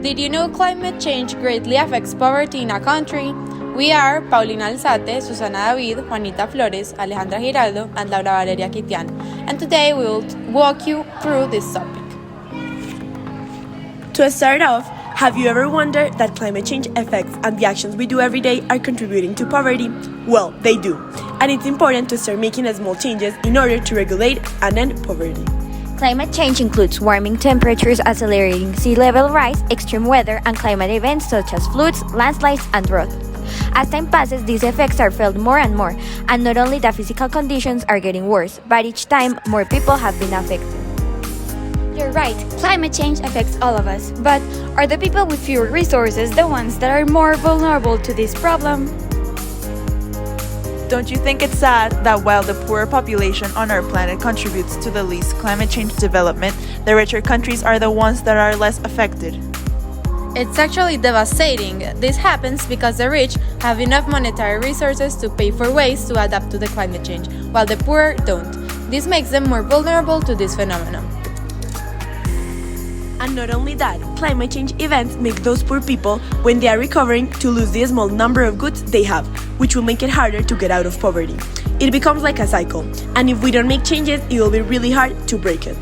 Did you know climate change greatly affects poverty in a country? We are Paulina Alzate, Susana David, Juanita Flores, Alejandra Giraldo, and Laura Valeria Kitian, and today we will walk you through this topic. To start off, have you ever wondered that climate change effects and the actions we do every day are contributing to poverty? Well, they do, and it's important to start making small changes in order to regulate and end poverty. Climate change includes warming temperatures, accelerating sea level rise, extreme weather, and climate events such as floods, landslides, and drought. As time passes, these effects are felt more and more, and not only the physical conditions are getting worse, but each time more people have been affected. You're right, climate change affects all of us, but are the people with fewer resources the ones that are more vulnerable to this problem? Don't you think it's sad that while the poorer population on our planet contributes to the least climate change development, the richer countries are the ones that are less affected? It's actually devastating. This happens because the rich have enough monetary resources to pay for ways to adapt to the climate change, while the poor don't. This makes them more vulnerable to this phenomenon. And not only that, climate change events make those poor people, when they are recovering, to lose the small number of goods they have, which will make it harder to get out of poverty. It becomes like a cycle, and if we don't make changes, it will be really hard to break it.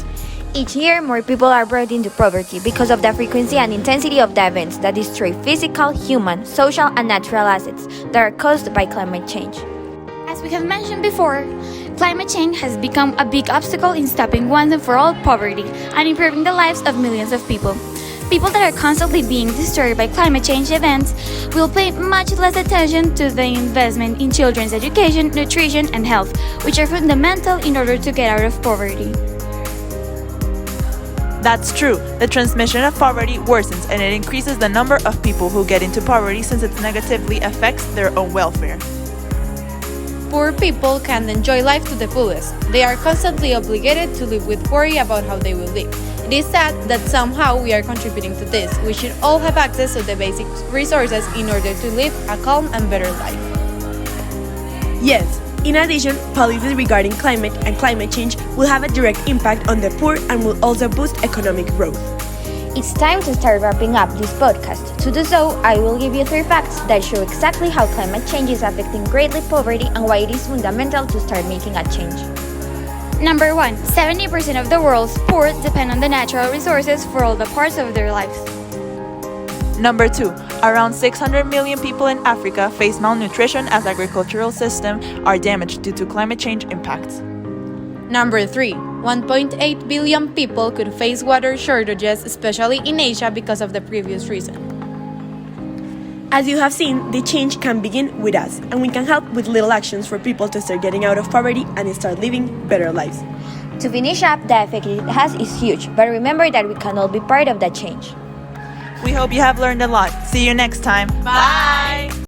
Each year, more people are brought into poverty because of the frequency and intensity of the events that destroy physical, human, social, and natural assets that are caused by climate change. As we have mentioned before, climate change has become a big obstacle in stopping once and for all poverty and improving the lives of millions of people. People that are constantly being destroyed by climate change events will pay much less attention to the investment in children's education, nutrition, and health, which are fundamental in order to get out of poverty. That's true. The transmission of poverty worsens and it increases the number of people who get into poverty since it negatively affects their own welfare. Poor people can't enjoy life to the fullest. They are constantly obligated to live with worry about how they will live. It is sad that somehow we are contributing to this. We should all have access to the basic resources in order to live a calm and better life. Yes, in addition, policies regarding climate and climate change will have a direct impact on the poor and will also boost economic growth. It's time to start wrapping up this podcast. To do so, I will give you 3 facts that show exactly how climate change is affecting greatly poverty and why it is fundamental to start making a change. Number 1. 70% of the world's poor depend on the natural resources for all the parts of their lives. Number 2. Around 600 million people in Africa face malnutrition as agricultural systems are damaged due to climate change impacts. Number 3. 1.8 billion people could face water shortages, especially in Asia because of the previous reason. As you have seen, the change can begin with us, and we can help with little actions for people to start getting out of poverty and start living better lives. To finish up, the effect it has is huge, but remember that we can all be part of that change. We hope you have learned a lot. See you next time. Bye!